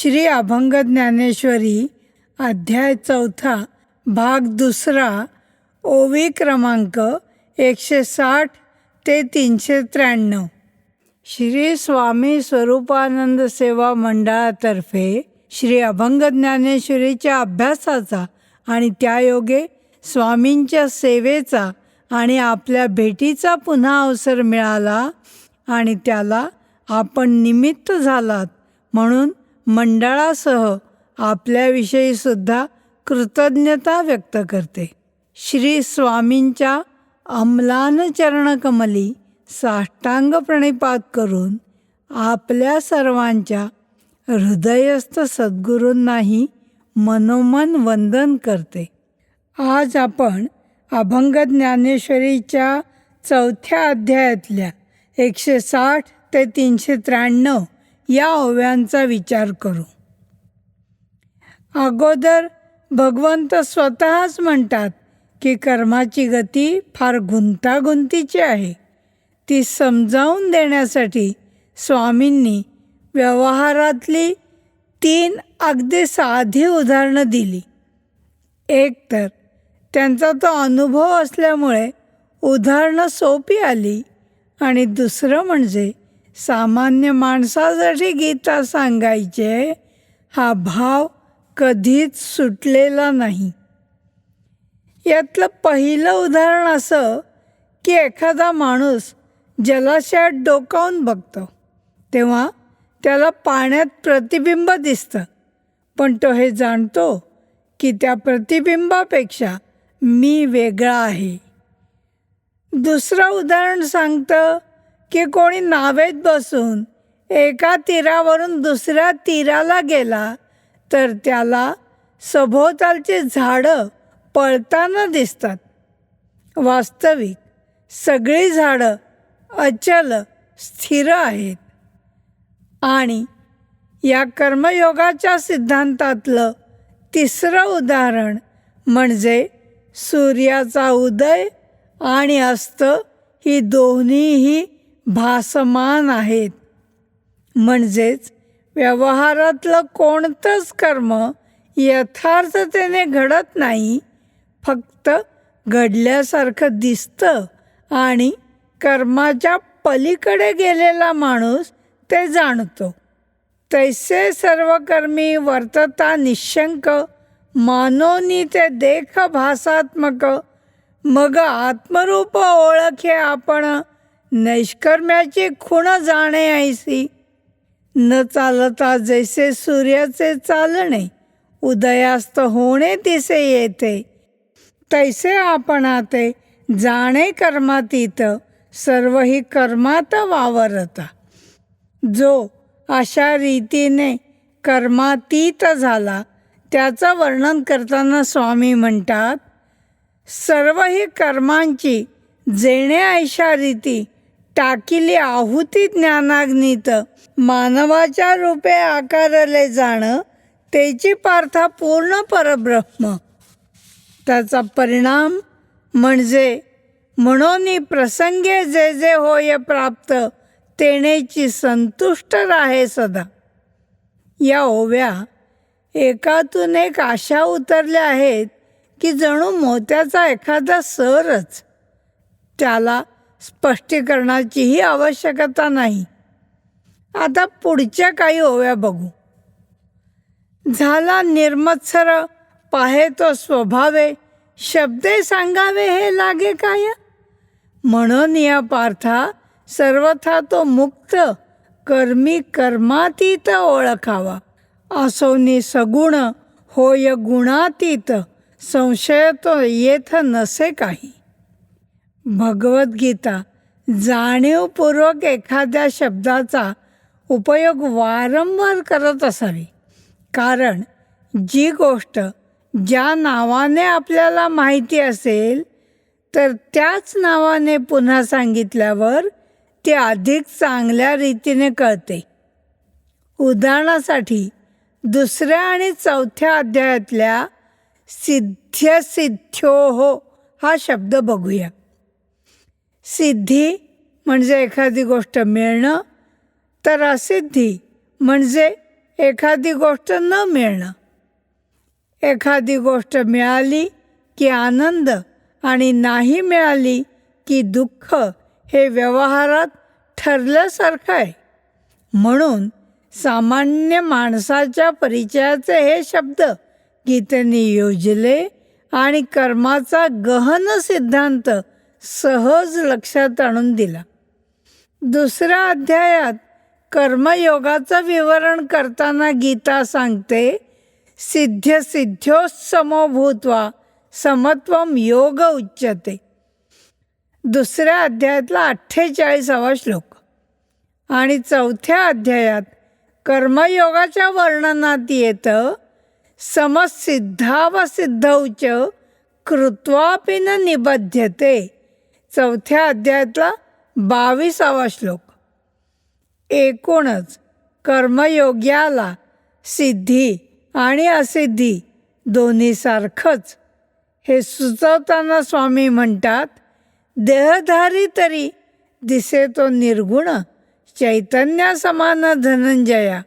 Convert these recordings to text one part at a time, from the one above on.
श्री अभंग ज्ञानेश्वरी अध्याय 4 भाग 2 ओवी क्रमांक 160 ते 393. श्री स्वामी स्वरूपानंद सेवा मंडळातर्फे श्री अभंग ज्ञानेश्वरीच्या अभ्यासाचा आणि त्यायोगे स्वामींच्या सेवेचा आणि आपल्या भेटीचा पुन्हा अवसर मिळाला आणि त्याला आपण निमित्त झालात म्हणून मंडळासह आपल्याविषयी सुद्धा कृतज्ञता व्यक्त करते. श्री स्वामींच्या अम्लान चरणकमली साष्टांग प्रणिपात करून आपल्या सर्वांच्या हृदयस्थ सद्गुरूंनाही मनोमन वंदन करते. आज आपण अभंग ज्ञानेश्वरीच्या 4थ्या अध्यायातल्या 160 ते 393 या ओव्यांचा विचार करू. अगोदर भगवंत स्वतःच म्हणतात की कर्माची गती फार गुंतागुंतीची आहे. ती समजावून देण्यासाठी स्वामींनी व्यवहारातली 3 अगदी साधी उदाहरणं दिली. एक तर त्यांचा तो अनुभव असल्यामुळे उदाहरणं सोपी आली आणि दुसरं म्हणजे सामान्य माणसासाठी गीता सांगायचे हा भाव कधीच सुटलेला नाही. यातलं पहिलं उदाहरण असं की एखादा माणूस जलाशयात डोकावून बघतो तेव्हा त्याला पाण्यात प्रतिबिंब दिसतं, पण तो हे जाणतो की त्या प्रतिबिंबापेक्षा मी वेगळा आहे. दुसरं उदाहरण सांगतं की कोणी नावेत बसून एका तीरावरून दुसऱ्या तीराला गेला तर त्याला सभोवतालची झाडं पळताना दिसतात. वास्तविक सगळी झाडं अचल स्थिर आहेत. आणि या कर्मयोगाच्या सिद्धांतातलं तिसरं उदाहरण म्हणजे सूर्याचा उदय आणि अस्त ही दोन्हीही भासमान आहेत. म्हणजेच व्यवहारातलं कोणतंच कर्म यथार्थतेने घडत नाही, फक्त घडल्यासारखं दिसतं आणि कर्माच्या पलीकडे गेलेला माणूस ते जाणतो. तैसे सर्व कर्मी वर्तता निशंक मानोनी ते देख भासात्मक मग आत्मरूप ओळखे आपण नैष्कर्म्याची खुण जाणे ऐसी. न चालता जैसे सूर्याचे चालणे उदयास्त होणे दिसे येते तैसे आपणाते जाणे कर्मातीत सर्व ही कर्मात वावरता. जो अशा रीतीने कर्मातीत झाला त्याचं वर्णन करताना स्वामी म्हणतात, सर्व ही कर्मांची जेणे ऐशा रीती टाकिली आहुती ज्ञानाग्नीत मानवाच्या रूपे आकारले जाणं तेची पार्था पूर्ण परब्रह्म. त्याचा परिणाम म्हणजे म्हणून प्रसंगे जे जे होय प्राप्त तेनेची संतुष्ट राहे सदा. या ओव्या एकातून एक अशा उतरल्या आहेत की जणू मोत्याचा एखादा सरच. त्याला स्पष्टीकरणाचीही आवश्यकता नाही. आता पुढच्या काही ओव्या बघू. झाला निर्मत्सर पाहे तो स्वभावे शब्दे सांगावे हे लागे काय. म्हणून या पार्था सर्वथा तो मुक्त कर्मी कर्मातीत ओळखावा. असोनी सगुण होय गुणातीत संशय तो येथ नसे काही. भगवद्गीता जाणीवपूर्वक एखाद्या शब्दाचा उपयोग वारंवार करत असावी, कारण जी गोष्ट ज्या नावाने आपल्याला माहिती असेल तर त्याच नावाने पुन्हा सांगितल्यावर ती अधिक चांगल्या रीतीने कळते. उदाहरणासाठी 2ऱ्या आणि 4थ्या अध्यायातल्या सिद्ध्य सिद्ध्योः हा शब्द बघूया. सिद्धी म्हणजे एखादी गोष्ट मिळणं, तर असिद्धी म्हणजे एखादी गोष्ट न मिळणं. एखादी गोष्ट मिळाली की आनंद आणि नाही मिळाली की दुःख हे व्यवहारात ठरल्यासारखं आहे. म्हणून सामान्य माणसाच्या परिचयाचे हे शब्द गीतेने योजले आणि कर्माचा गहन सिद्धांत सहज लक्षात आणून दिला. दुसऱ्या अध्यायात कर्मयोगाचं विवरण करताना गीता सांगते, सिद्ध्य सिद्ध्यो समो भूत्वा समत्वम योग उच्यते. दुसऱ्या अध्यायातला 48वा श्लोक. आणि चौथ्या अध्यायात कर्मयोगाच्या वर्णनात येतं, समसिद्धावसिद्धौ च कृत्वापि न निबध्यते. चौथ्या अध्यायातला 22वा श्लोक. एकूणच कर्मयोग्याला सिद्धी आणि असिद्धी दोन्हीसारखंच हे सुचवताना स्वामी म्हणतात, देहधारी तरी दिसे तो निर्गुण, चैतन्यासमान धनंजया.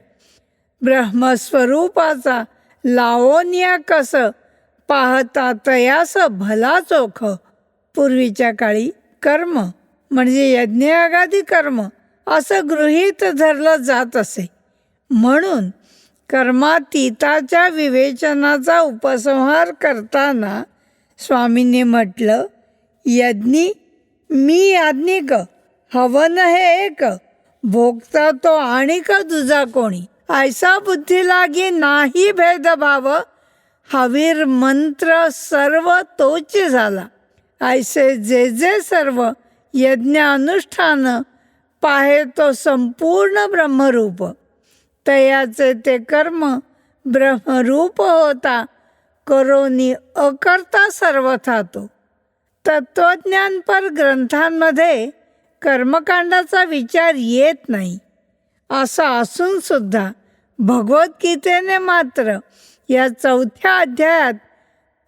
ब्रह्मस्वरूपाचा लावण्या कस पाहता तयास भला चोख. पूर्वीच्या काळी कर्म म्हणजे यज्ञयागादी कर्म असं गृहीत धरलं जात असे. म्हणून कर्मातीताच्या विवेचनाचा उपसंहार करताना स्वामींनी म्हटलं, यज्ञी मी याज्ञिक, हवन हे एक, भोगता तो आणिक दुजा कोणी. ऐसा बुद्धी लागी नाही भेदभाव, हवीर मंत्र सर्व तोच झाला. ऐसे जे जे सर्व यज्ञ अनुष्ठान, पाहे तो संपूर्ण ब्रह्मरूप. तयाचे ते कर्म ब्रह्मरूप होता, करोनी अकर्ता सर्वथा तो. तत्वज्ञानपर ग्रंथांमध्ये कर्मकांडाचा विचार येत नाही. असं असून सुद्धा भगवद्गीतेने मात्र या चौथ्या अध्यायात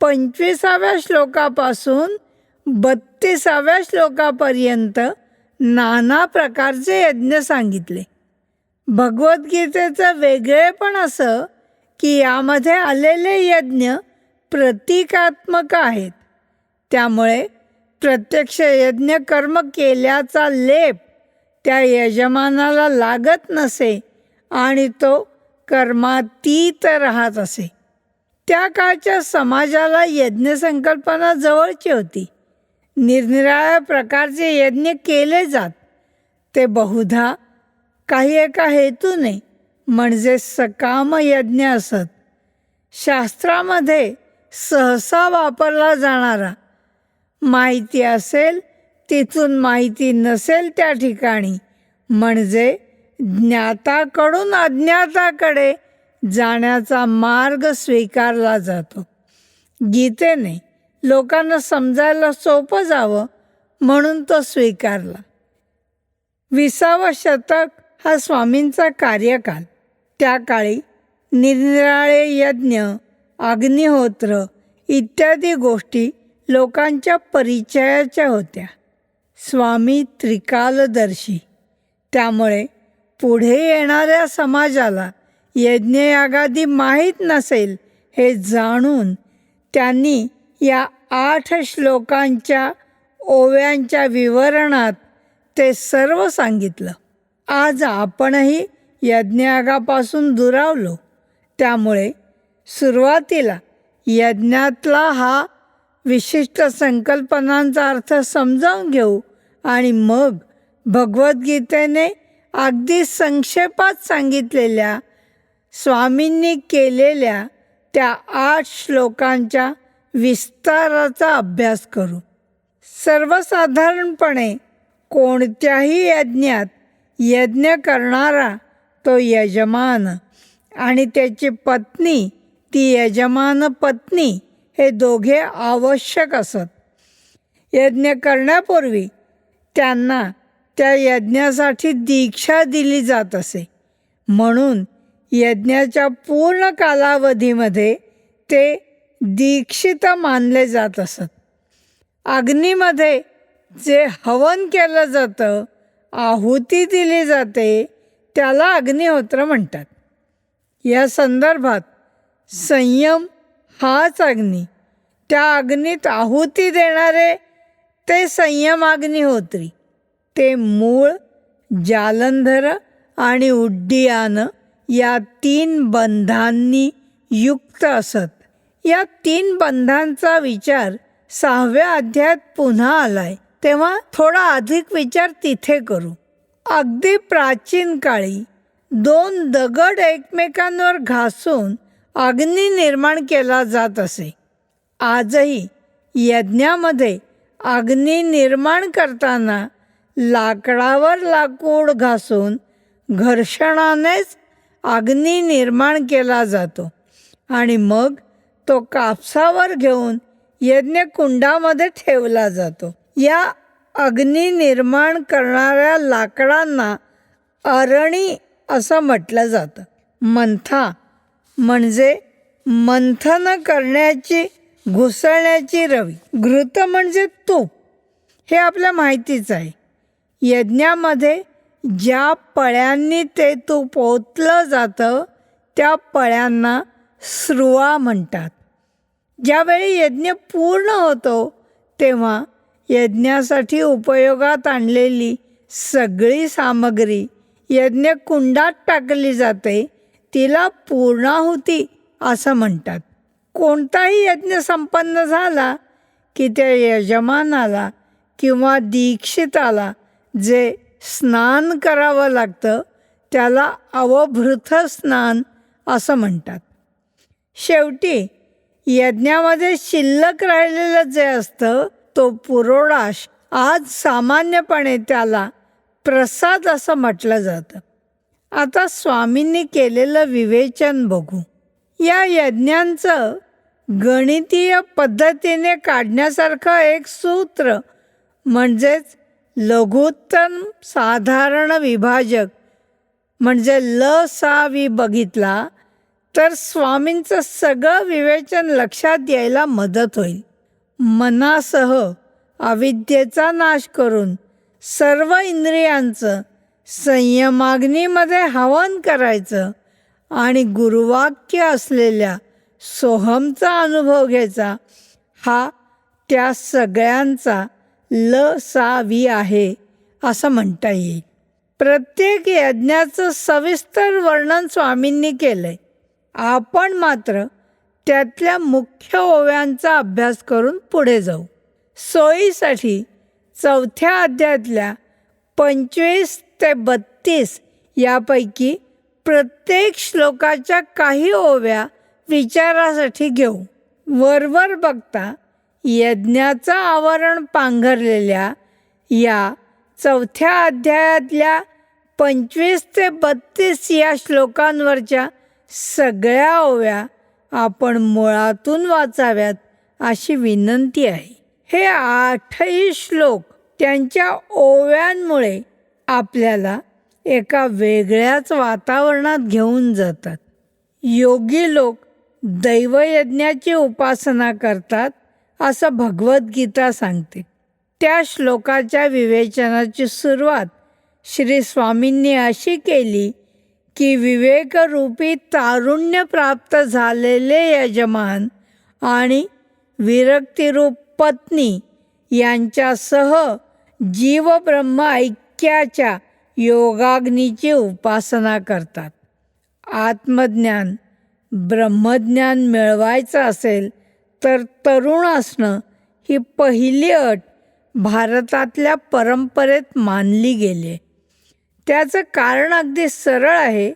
25व्या श्लोकापासून 32व्या श्लोकापर्यंत नाना प्रकारचे यज्ञ सांगितले. भगवद्गीतेचं वेगळेपण असं की यामध्ये आलेले यज्ञ प्रतिकात्मक आहेत. त्यामुळे प्रत्यक्ष यज्ञ कर्म केल्याचा लेप त्या यजमानाला लागत नसे आणि तो कर्मातीत राहत असे. त्या काळच्या समाजाला यज्ञ संकल्पना जवळची होती. निरनिराळ्या प्रकारचे यज्ञ केले जात. ते बहुधा काही एका हेतूने म्हणजे सकाम यज्ञ असत. शास्त्रामध्ये सहसा वापरला जाणारा, माहिती असेल तिथून माहिती नसेल त्या ठिकाणी, म्हणजे ज्ञाताकडून अज्ञाताकडे जाण्याचा मार्ग स्वीकारला जातो. गीतेने लोकांना समजायला सोपं जावं म्हणून तो स्वीकारला. 20वं शतक हा स्वामींचा कार्यकाल. त्या काळी निरनिराळे यज्ञ, अग्निहोत्र इत्यादी गोष्टी लोकांच्या परिचयाच्या होत्या. स्वामी त्रिकालदर्शी. त्यामुळे पुढे येणाऱ्या समाजाला यज्ञयागादी माहीत नसेल हे जाणून त्यांनी या 8 श्लोकांच्या ओव्यांच्या विवरणात ते सर्व सांगितलं. आज आपणही यज्ञयागापासून दुरावलो. त्यामुळे सुरुवातीला यज्ञातला हा विशिष्ट संकल्पनांचा अर्थ समजावून घेऊ आणि मग भगवद्गीतेने अगदी संक्षेपात सांगितलेल्या स्वामींनी केलेल्या त्या 8 श्लोकांच्या विस्ताराचा अभ्यास करू. सर्वसाधारणपणे कोणत्याही यज्ञात यज्ञ करणारा तो यजमान आणि त्याची पत्नी ती यजमान पत्नी हे दोघे आवश्यक असत. यज्ञ करण्यापूर्वी त्यांना त्या यज्ञासाठी दीक्षा दिली जात असे. म्हणून यज्ञाच्या पूर्ण कालावधीमध्ये ते दीक्षित मानले जात असत. अग्नीमध्ये जे हवन केलं जातं, आहुती दिली जाते, त्याला अग्निहोत्र म्हणतात. या संदर्भात संयम हाच अग्नी, त्या अग्नीत आहुती देणारे ते संयम अग्निहोत्री. ते मूळ, जालंधर आणि उड्डीयान या 3 बंधांनी युक्त असत. या 3 बंधांचा विचार 6व्या अध्यायात पुन्हा आलाय, तेव्हा थोडा अधिक विचार तिथे करू. अगदी प्राचीन काळी 2 दगड एकमेकांवर घासून अग्नी निर्माण केला जात असे. आजही यज्ञामध्ये अग्नी निर्माण करताना लाकडावर लाकूड घासून घर्षणानेच अग्नी निर्माण केला जातो आणि मग तो कापसावर घेऊन यज्ञकुंडामध्ये ठेवला जातो. या अग्नी निर्माण करणाऱ्या लाकडांना अरणी असं म्हटलं जातं. मंथा म्हणजे मंथन करण्याची, घुसळण्याची रवी. घृत म्हणजे तूप, हे आपल्या माहितीच आहे. यज्ञामध्ये ज्या पळ्यांनी ते तूप ओतलं जातं त्या पळ्यांना स्रुवा म्हणतात. ज्यावेळी यज्ञ पूर्ण होतो तेव्हा यज्ञासाठी उपयोगात आणलेली सगळी सामग्री यज्ञकुंडात टाकली जाते. तिला पूर्णाहुती असं म्हणतात. कोणताही यज्ञ संपन्न झाला की त्या यजमानाला किंवा दीक्षिताला जे स्नान करावं लागतं त्याला अवभृत स्नान असं म्हणतात. शेवटी यज्ञामध्ये शिल्लक राहिलेलं जे असतं तो पुरोडाश, आज सामान्यपणे त्याला प्रसाद असं म्हटलं जातं. आता स्वामींनी केलेलं विवेचन बघू. या यज्ञांचं गणितीय पद्धतीने काढण्यासारखं एक सूत्र म्हणजेच लघुत्तम साधारण विभाजक म्हणजे ल-सा-वि बघितला तर स्वामींचं सगळं विवेचन लक्षात यायला मदत होईल. मनासह अविद्येचा नाश करून सर्व इंद्रियांचं संयमाग्नीमध्ये हवन करायचं आणि गुरुवाक्य असलेल्या सोहमचा अनुभव घ्यायचा. हा त्या सगळ्यांचा ल-सा-वि आहे असं म्हणता येईल. प्रत्येक यज्ञाचं सविस्तर वर्णन स्वामींनी केलंय. आपण मात्र त्यातल्या मुख्य ओव्यांचा अभ्यास करून पुढे जाऊ. सोयीसाठी 4थ्या अध्यायातल्या 25 ते 32 यापैकी प्रत्येक श्लोकाच्या काही ओव्या विचारासाठी घेऊ. वरवर बघता यज्ञाचं आवरण पांघरलेल्या या 4थ्या अध्यायातल्या 25 ते 32 या श्लोकांवरच्या सगळ्या ओव्या आपण मुळातून वाचाव्यात अशी विनंती आहे. हे 8ही श्लोक त्यांच्या ओव्यांमुळे आपल्याला एका वेगळ्याच वातावरणात घेऊन जातात. योगी लोक दैवयज्ञाची उपासना करतात असं भगवद्गीता सांगते. त्या श्लोकाच्या विवेचनाची सुरुवात श्री स्वामींनी अशी केली की विवेकरूपी तारुण्य प्राप्त झालेले यजमान आणि विरक्तिरूप पत्नी यांच्यासह जीवब्रह्म ऐक्याच्या योगाग्नीची उपासना करतात. आत्मज्ञान, ब्रह्मज्ञान मिळवायचं असेल तर तरुण असणं ही पहिली अट भारतातल्या परंपरेत मानली गेली. त्याचं कारण अगदी सरळ आहे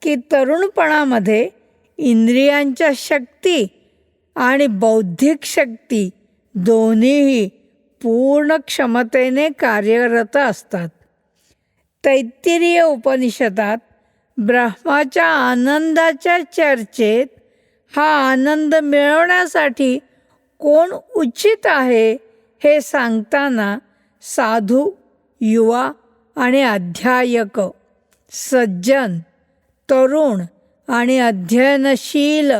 की तरुणपणामध्ये इंद्रियांच्या शक्ती आणि बौद्धिक शक्ती दोन्हीही पूर्ण क्षमतेने कार्यरत असतात. तैत्तिरीय उपनिषदात ब्रह्माच्या आनंदाच्या चर्चेत हा आनंद मिळवण्यासाठी कोण उचित आहे हे सांगताना साधू, युवा आणि अध्यायक, सज्जन, तरुण आणि अध्ययनशील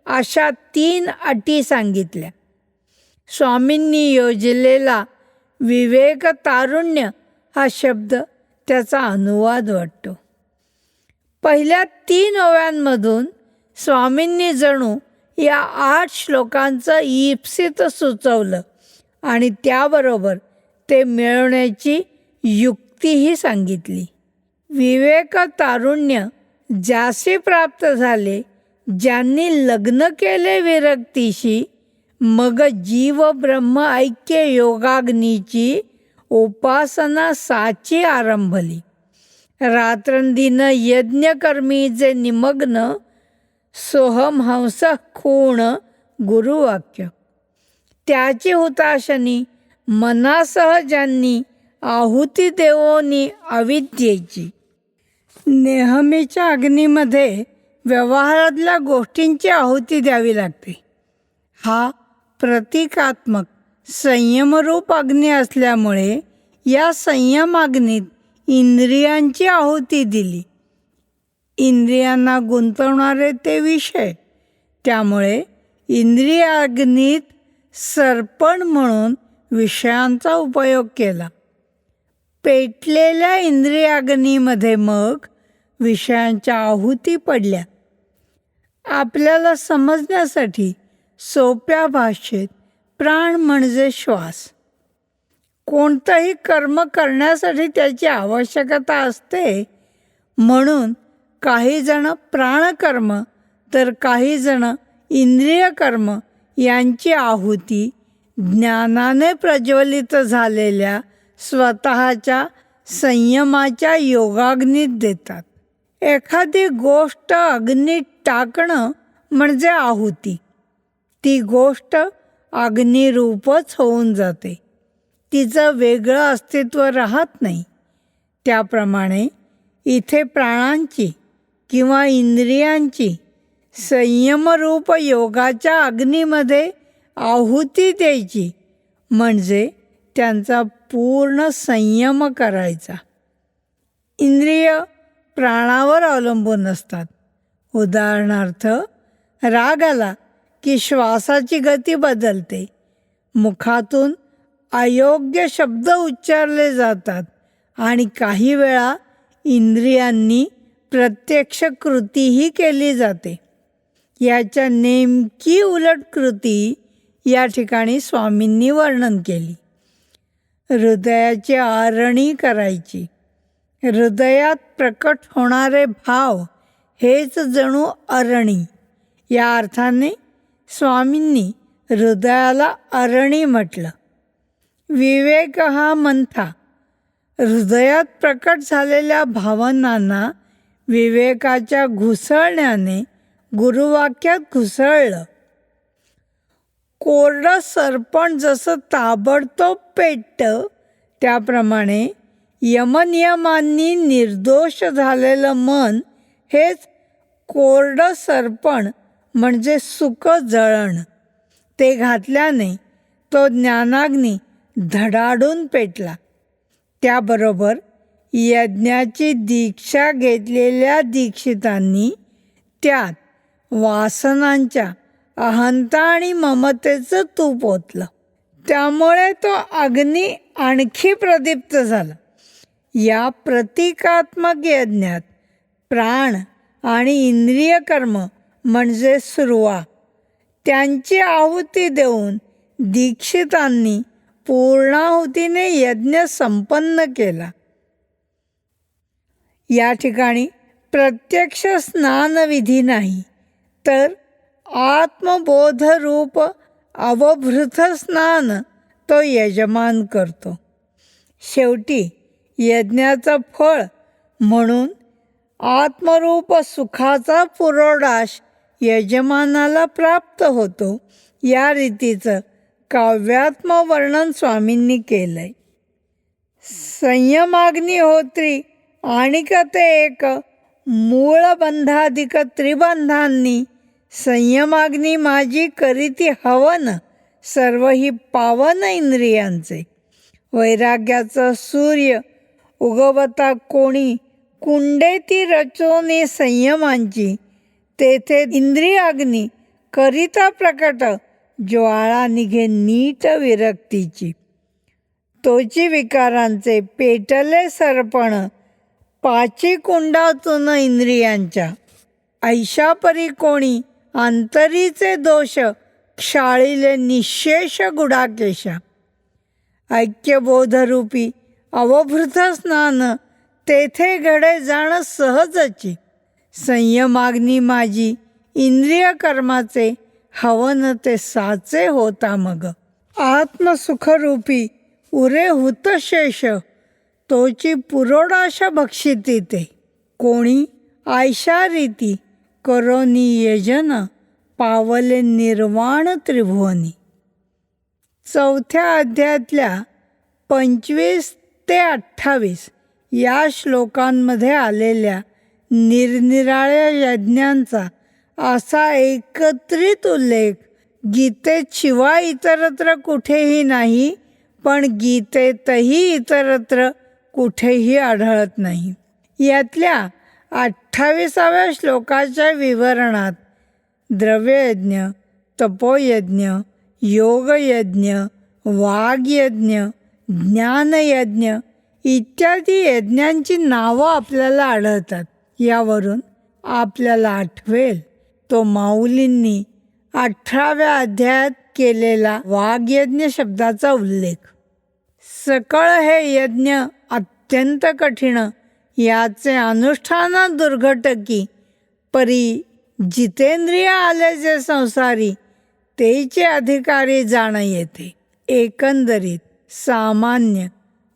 अशा 3 अटी सांगितल्या. स्वामींनी योजलेला विवेक तारुण्य हा शब्द त्याचा अनुवाद वाटतो. पहिल्या 3 ओव्यांमधून स्वामींनी जणू या 8 श्लोकांचं ईप्सित सुचवलं आणि त्याबरोबर ते मिळवण्याची युक्तीही सांगितली. विवेक तारुण्य ज्यासी प्राप्त झाले, ज्यांनी लग्न केले विरक्तीशी, मग जीव ब्रह्म ऐक्य योगाग्नीची उपासना साची आरंभली. रात्रंदिन यज्ञकर्मी जे निमग्न, सोहम हंस खूण गुरुवाक्य. त्याची हुताशनी मनासह ज्यांनी आहुती देवोनी अविद्येची. नेहमीच्या अग्नीमध्ये व्यवहारातल्या गोष्टींची आहुती द्यावी लागते. हा प्रतिकात्मक संयमरूप अग्नी असल्यामुळे या संयम अग्नीत इंद्रियांची आहुती दिली. इंद्रियांना गुंतवणारे ते विषय, त्यामुळे इंद्रिय अग्नीत सरपण म्हणून विषयांचा उपयोग केला. पेटलेल्या इंद्रियाग्नीमध्ये मग विषयांच्या आहुती पडल्या. आपल्याला समजण्यासाठी सोप्या भाषेत प्राण म्हणजे श्वास. कोणतंही कर्म करण्यासाठी त्याची आवश्यकता असते, म्हणून काही जण प्राणकर्म तर काही जण इंद्रिय कर्म यांची आहुती ज्ञानाने प्रज्वलित झालेल्या स्वतःच्या संयमाच्या योगाग्नीत देतात. एखादी गोष्ट अग्नीत टाकणं म्हणजे आहुती. ती गोष्ट अग्निरूपच होऊन जाते. तिचं वेगळं अस्तित्व राहत नाही. त्याप्रमाणे इथे प्राणांची किंवा इंद्रियांची संयमरूप योगाच्या अग्नीमध्ये आहुती द्यायची म्हणजे त्यांचा पूर्ण संयम करायचा. इंद्रिय प्राणावर अवलंबून असतात. उदाहरणार्थ, राग आला की श्वासाची गती बदलते. मुखातून अयोग्य शब्द उच्चारले जातात आणि काही वेळा इंद्रियांनी प्रत्यक्ष कृतीही केली जाते. याच्या नेमकी उलट कृती या ठिकाणी स्वामींनी वर्णन केली. हृदयाची आरणी करायची. हृदयात प्रकट होणारे भाव हेच जणू अरणी. या अर्थाने स्वामींनी हृदयाला अरणी म्हटलं. विवेक हा मंथा. हृदयात प्रकट झालेल्या भावनांना विवेकाच्या घुसळण्याने गुरुवाक्यात घुसळलं. कोरडं सरपण जसं ताबडतोब पेटतं, त्याप्रमाणे यमनियमांनी निर्दोष झालेलं मन हेच कोरडं सरपण म्हणजे सुक जळण. ते घातल्याने तो ज्ञानाग्नी धडाडून पेटला. त्याबरोबर यज्ञाची दीक्षा घेतलेल्या दीक्षितांनी त्यात वासनांच्या अहंता आणि ममतेचं तूप ओतलं. त्यामुळे तो अग्नी आणखी प्रदीप्त झाला. या प्रतिकात्मक यज्ञात प्राण आणि इंद्रिय कर्म म्हणजे सुरुवा त्यांची आहुती देऊन दीक्षितांनी पूर्णाहुतीने यज्ञ संपन्न केला. या ठिकाणी प्रत्यक्ष स्नानविधी नाही, तर आत्मबोधरूप अवभृत स्नान तो यजमान करतो. शेवटी यज्ञाचं फळ म्हणून आत्मरूप सुखाचा पुरोडाश यजमानाला प्राप्त होतो. या रीतीचं काव्यात्म वर्णन स्वामींनी केलंय. संयमाग्निहोत्री आणिक ते एक मूळबंधाधिक त्रिबंधांनी संयमाग्नी माझी करीती हवन सर्व ही पावन इंद्रियांचे. वैराग्याचा सूर्य उगवता कोणी कुंडे ती रचोनी संयमांची, तेथे इंद्रियाग्नी करिता प्रकट ज्वाळा निघे नीट विरक्तीची. तोची विकारांचे पेटले सरपण पाची कुंडातून इंद्रियांच्या, ऐशापरी कोणी अंतरीचे दोष क्षाळिले निशेष गुडाकेशा. ऐक्यबोधरूपी अवभृत स्नान तेथे घडे जाण सहजची. संयमाग्नी माझी इंद्रिय कर्माचे हवन ते साचे होता मग. आत्मसुखरूपी उरे हुतशेष तोची पुरोडाश भक्षिती ते. कोणी आयशारीती करोनी यजन पावले निर्वाण त्रिभुवनी. 4थ्या अध्यायातल्या 25 ते 28 या श्लोकांमध्ये आलेल्या निरनिराळ्या यज्ञांचा असा एकत्रित उल्लेख गीतेत शिवाय इतरत्र कुठेही नाही, पण गीतेतही इतरत्र कुठेही आढळत नाही. यातल्या 28व्या श्लोकाच्या विवरणात द्रव्ययज्ञ, तपोयज्ञ, योगयज्ञ, वाग्यज्ञ, ज्ञानयज्ञ इत्यादी यज्ञांची नावं आपल्याला आढळतात. यावरून आपल्याला आठवेल तो माऊलींनी 18व्या अध्यायात केलेला वाग्यज्ञ शब्दाचा उल्लेख. सकळ हे यज्ञ अत्यंत कठीण, याचे अनुष्ठान दुर्घटकी. परी जितेंद्रिय आले जे संसारी, तेचे अधिकारी जाण येते. एकंदरीत सामान्य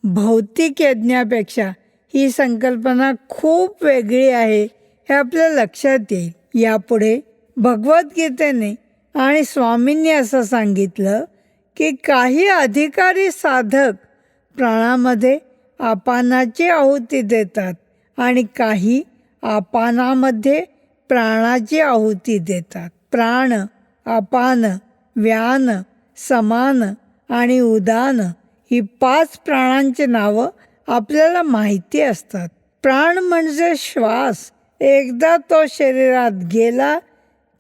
भौतिक यज्ञापेक्षा ही संकल्पना खूप वेगळी आहे हे आपल्या लक्षात येईल. यापुढे भगवद्गीतेने आणि स्वामींनी असं सांगितलं की काही अधिकारी साधक प्राणामध्ये अपानाची आहुती देतात आणि काही अपानामध्ये प्राणाची आहुती देतात. प्राण, अपान, व्यान, समान आणि उदान ही 5 प्राणांची नावं आपल्याला माहिती असतात. प्राण म्हणजे श्वास. एकदा तो शरीरात गेला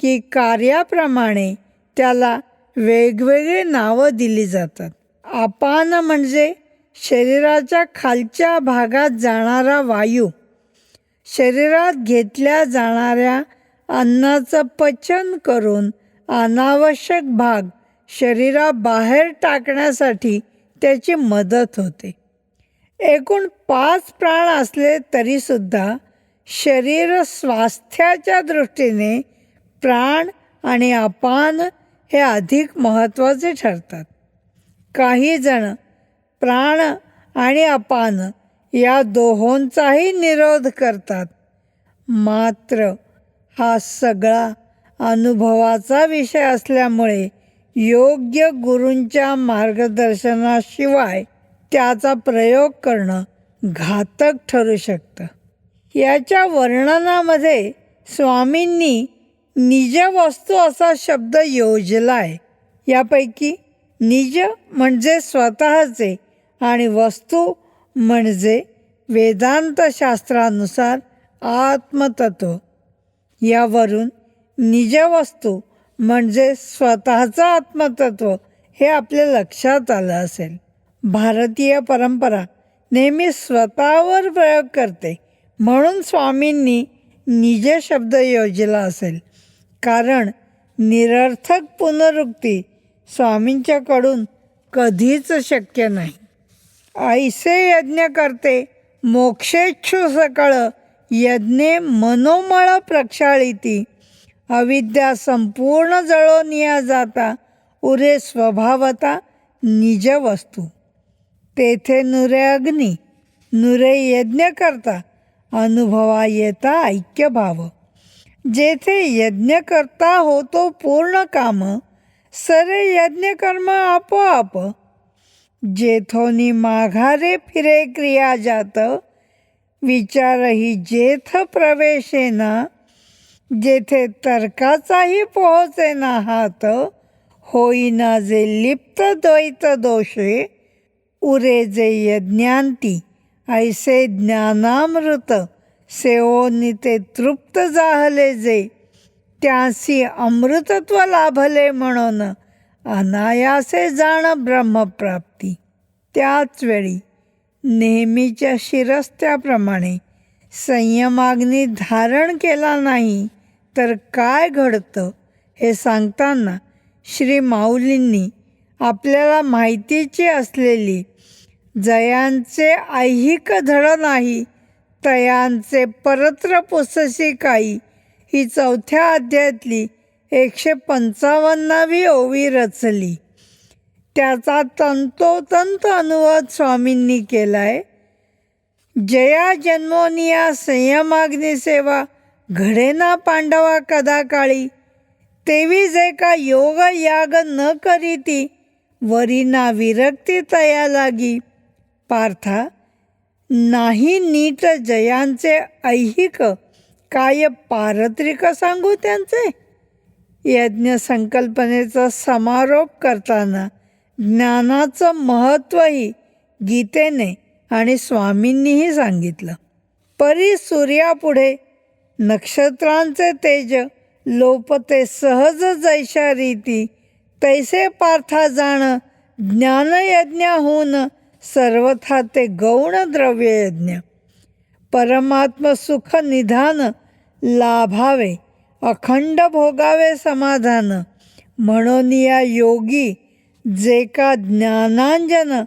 की कार्याप्रमाणे त्याला वेगवेगळी नावं दिली जातात. अपान म्हणजे शरीराच्या खालच्या भागात जाणारा वायू. शरीरात घेतल्या जाणाऱ्या अन्नाचं पचन करून अनावश्यक भाग शरीराबाहेर टाकण्यासाठी त्याची मदत होते. एकूण 5 प्राण असले तरीसुद्धा शरीर स्वास्थ्याच्या दृष्टीने प्राण आणि अपान हे अधिक महत्त्वाचे ठरतात. काही जण प्राण आणि अपान या दोहोंचाही निरोध करतात. मात्र हा सगळा अनुभवाचा विषय असल्यामुळे योग्य गुरूंच्या मार्गदर्शनाशिवाय त्याचा प्रयोग करणं घातक ठरू शकतं. याच्या वर्णनामध्ये स्वामींनी निज वस्तू असा शब्द योजला आहे. यापैकी निज म्हणजे स्वतःचे आणि वस्तू म्हणजे वेदांतशास्त्रानुसार आत्मतत्व. यावरून निजवस्तू म्हणजे स्वतःचं आत्मतत्व हे आपल्या लक्षात आलं असेल. भारतीय परंपरा नेहमी स्वतःवर प्रयोग करते, म्हणून स्वामींनी निज शब्द योजला असेल. कारण निरर्थक पुनरुक्ती स्वामींच्याकडून कधीच शक्य नाही. ऐसे यज्ञ करते मोक्षेच्छू सकळ, यज्ञे मनोमळ प्रक्षाळिती. अविद्या संपूर्ण जळोनिया जाता, उरे स्वभावता निज वस्तू. तेथे नुरे अग्नी, नुरे यज्ञ करता, अनुभवा येता ऐक्यभाव. जेथे यज्ञ करता होतो पूर्ण काम, सरे यज्ञ कर्म आपोआप. जेथोनी माघारे फिरे क्रिया जात, विचारही जेथ प्रवेशेना. जेथे तर्काचाही पोहोचेना हात, होईना जे लिप्त द्वैत दोषे. उरे जे यज्ञांती ऐसे ज्ञानामृत, सेवोनी ते तृप्त जाहले जे. त्यासी अमृतत्व लाभले म्हणून, अनायासे जाण ब्रह्मप्राप्ती. त्याच वेळी नेहमीच्या शिरस्त्याप्रमाणे संयमाग्नी धारण केला नाही तर काय घडतं हे सांगताना श्री माऊलींनी आपल्याला माहितीची असलेली जयांचे ऐहिक धड नाही तयांचे परत्र पुससी काही ही 4थ्या अध्यायातली 155वी ओवी रचली. त्याचा तंतोतंत अनुवाद स्वामींनी केलाय. जया जन्मोनिया संयमाग्नी सेवा घडेना पांडवा कदा काळी, तेवी जे का योग याग न करीती, वरीना विरक्ती तया लागी. पार्था, नाही नीट जयांचे ऐहिक काय पारत्रिक सांगू त्यांचे. यज्ञ संकल्पनेचा समारोप करताना ज्ञानाचं महत्त्वही गीतेने आणि स्वामींनीही सांगितलं. परी सूर्यापुढे नक्षत्रांचे तेज लोपते सहज जैशा रीती, तैसे पार्था जाण ज्ञानयज्ञाहून सर्वथा ते गौण द्रव्ययज्ञ. परमात्म सुख निधान लाभावे, अखंड भोगावे समाधान. म्हणून या योगी जे का ज्ञानांजन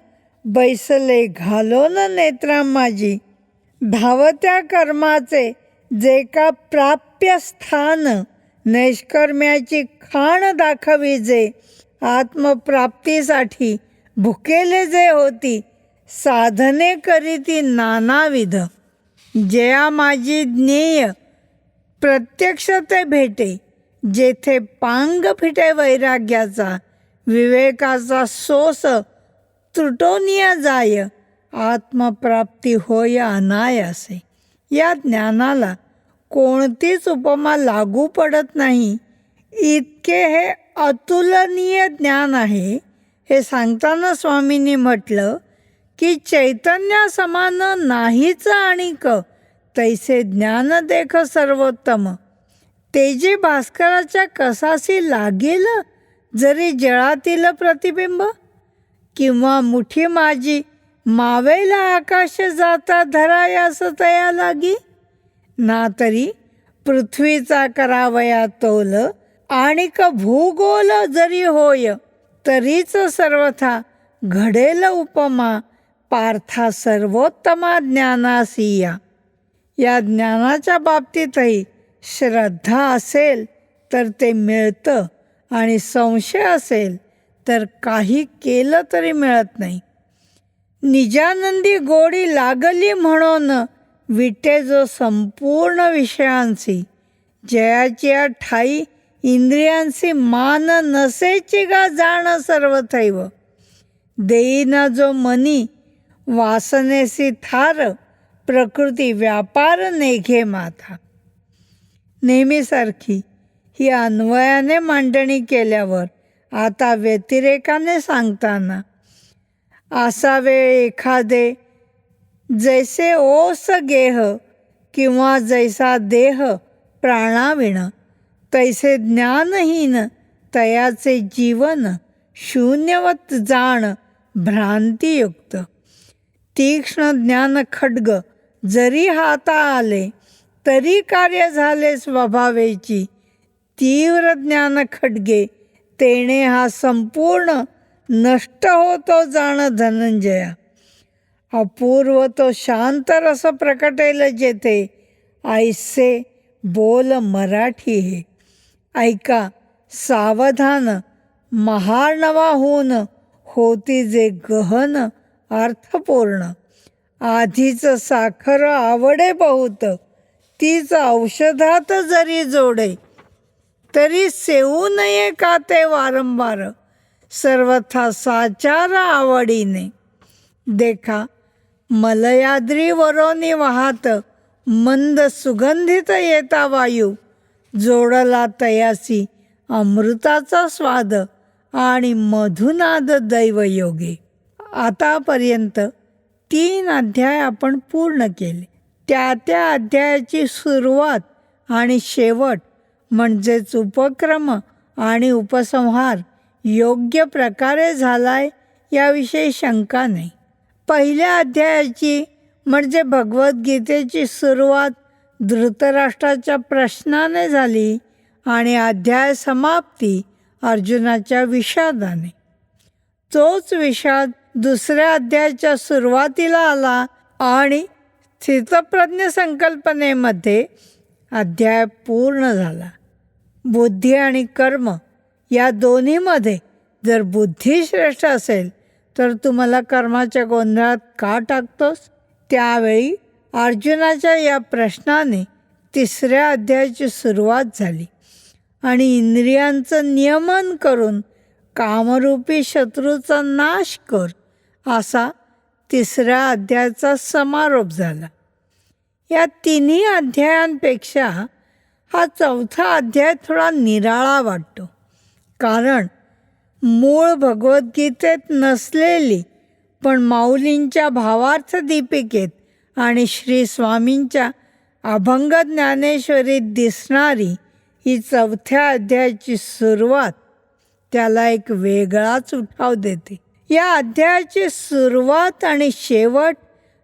बैसले घालोन नेत्रा माझी, धावत्या कर्माचे जे का प्राप्य स्थान, नैष्कर्म्याची खाण दाखवी जे, आत्मप्राप्तीसाठी भुकेले जे होती, साधने करीती नानाविध. जया माझी ज्ञेय प्रत्यक्ष ते भेटे, जेथे पांग फिटे वैराग्याचा, विवेकाचा सोस त्रुटोनिया जाय, आत्मप्राप्ती होय अनायासे. या ज्ञानाला कोणतीच उपमा लागू पडत नाही, इतके हे अतुलनीय ज्ञान आहे. हे सांगताना स्वामींनी म्हटलं की चैतन्या समान नाहीच आणिक, तैसे ज्ञान देख सर्वोत्तम. तेजे भास्कराच्या कसासी लागेल जरी जळातील प्रतिबिंब, किंवा मुठी माझी मावेला आकाश जाता धरायास तया लागी. ना तरी पृथ्वीचा करावया तोल, आणिक भूगोल जरी होय, तरीच सर्वथा घडेल उपमा पार्था सर्वोत्तमा ज्ञानासिया. या ज्ञानाच्या बाबतीतही श्रद्धा असेल तर ते मिळतं, आणि संशय असेल तर काही केलं तरी मिळत नाही. निजानंदी गोडी लागली म्हणून विटे जो संपूर्ण विषयांशी, जयाची ठाई इंद्रियांशी मान नसेची गा जाण सर्वथैव. देईना जो मनी वासनेसी थार, प्रकृती व्यापार नेघे माथा. नेहमीसारखी ही अन्वयाने मांडणी केल्यावर आता व्यतिरेकाने सांगताना, असावे एखादे जैसे ओस गेह, किंवा जैसा देह प्राणाविण, तैसे ज्ञानहीन तयाचे जीवन, शून्यवत जाण भ्रांतियुक्त. तीक्ष्ण ज्ञान खड्ग जरी हाता आले, तरी कार्य झाले स्वभावेची. तीव्र ज्ञान खड्गे तेणे हा संपूर्ण नष्ट होतो जाण धनंजया. अपूर्व तो शांत रस प्रकटेल जेथे, ऐसे बोल मराठी हे. ऐका सावधान महार्णवाहून होती जे गहन अर्थपूर्ण. आधीच साखर आवडे बहुत, तीच औषधात जरी जोडे, तरी सेवू नये का ते वारंवार, सर्वथा साचार आवडीने. देखा मलयाद्री वरोनी वाहत, मंद सुगंधित येता वायू, जोडला तयासी अमृताचा स्वाद, आणि मधुनाद दैवयोगे. आतापर्यंत 3 अध्याय आपण पूर्ण केले. त्या अध्यायाची सुरुवात आणि शेवट म्हणजेच उपक्रम आणि उपसंहार योग्य प्रकारे झालाय याविषयी शंका नाही. पहिल्या अध्यायाची म्हणजे भगवद्गीतेची सुरुवात धृतराष्ट्राच्या प्रश्नाने झाली आणि अध्याय समाप्ती अर्जुनाच्या विषादाने. तोच विषाद दुसऱ्या अध्यायाच्या सुरुवातीला आला आणि स्थितप्रज्ञ संकल्पनेमध्ये अध्याय पूर्ण झाला. बुद्धी आणि कर्म या दोन्हीमध्ये जर बुद्धी श्रेष्ठ असेल तर तू मला कर्माच्या गोंधळात का टाकतोस? त्यावेळी अर्जुनाच्या या प्रश्नाने तिसऱ्या अध्यायाची सुरुवात झाली आणि इंद्रियांचं नियमन करून कामरूपी शत्रूचा नाश कर असा तिसऱ्या अध्यायाचा समारोप झाला. या तिन्ही अध्यायांपेक्षा हा चौथा अध्याय थोडा निराळा वाटतो, कारण मूळ भगवद्गीतेत नसलेली पण माऊलींच्या भावार्थ दीपिकेत आणि श्री स्वामींच्या अभंग ज्ञानेश्वरीत दिसणारी ही चौथ्या अध्यायाची सुरुवात त्याला एक वेगळाच उठाव देते. या अध्यायाची सुरुवात आणि शेवट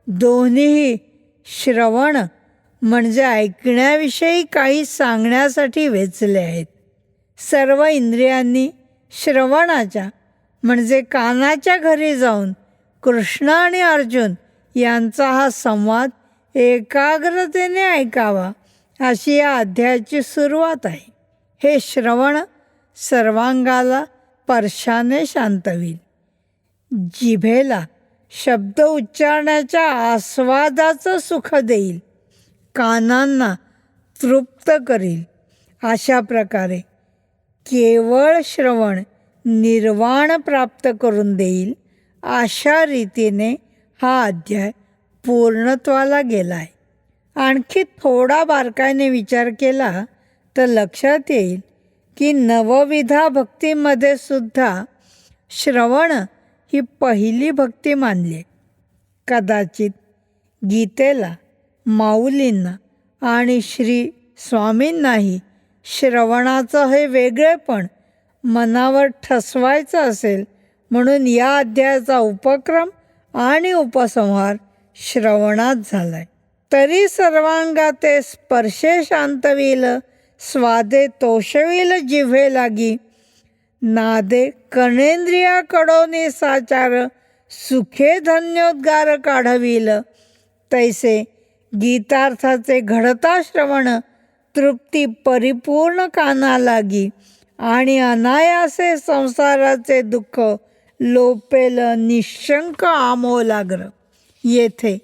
दोन्हीही श्रवण म्हणजे ऐकण्याविषयी काही सांगण्यासाठी वेचले आहेत. सर्व इंद्रियांनी श्रवणाच्या म्हणजे कानाच्या घरी जाऊन कृष्ण आणि अर्जुन यांचा हा संवाद एकाग्रतेने ऐकावा अशी या अध्यायाची सुरुवात आहे. हे श्रवण सर्वांगाला स्पर्शाने शांतवील, जिभेला शब्द उच्चारण्याच्या आस्वादाचं सुख देईल, कानांना तृप्त करील. अशा प्रकारे केवळ श्रवण निर्वाण प्राप्त करून देईल अशा रीतीने हा अध्याय पूर्णत्वाला गेला आहे. आणखी थोडा बारकाईने विचार केला तर लक्षात येईल की नवविधा भक्तीमध्ये सुद्धा श्रवण ही पहिली भक्ती मानली आहे. कदाचित गीतेला, माऊलींना आणि श्री स्वामींनाही श्रवणाचं हे वेगळेपण मनावर ठसवायचं असेल म्हणून या अध्यायाचा उपक्रम आणि उपसंहार श्रवणात झालाय. तरी सर्वांगाते स्पर्शे शांतवील, स्वादे तोषवील जिव्हे लागी, नादे कर्णेंद्रिया कडोनी साचार, सुखे धन्योद्गार काढवील. तैसे गीतार्थाचे घडता श्रवण, तृप्ती परिपूर्ण काना लागी, आणि अनायासे संसाराचे दुःख लोपेल निशंक आमोलाग्र. येथे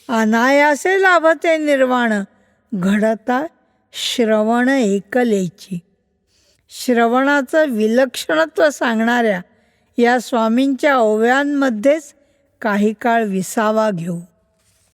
अनायासे लाभते निर्वाण, घडता श्रवण एकलेची. श्रवणाचं विलक्षणत्व सांगणाऱ्या या स्वामींच्या ओव्यांमध्येच काही काळ विसावा घेऊ.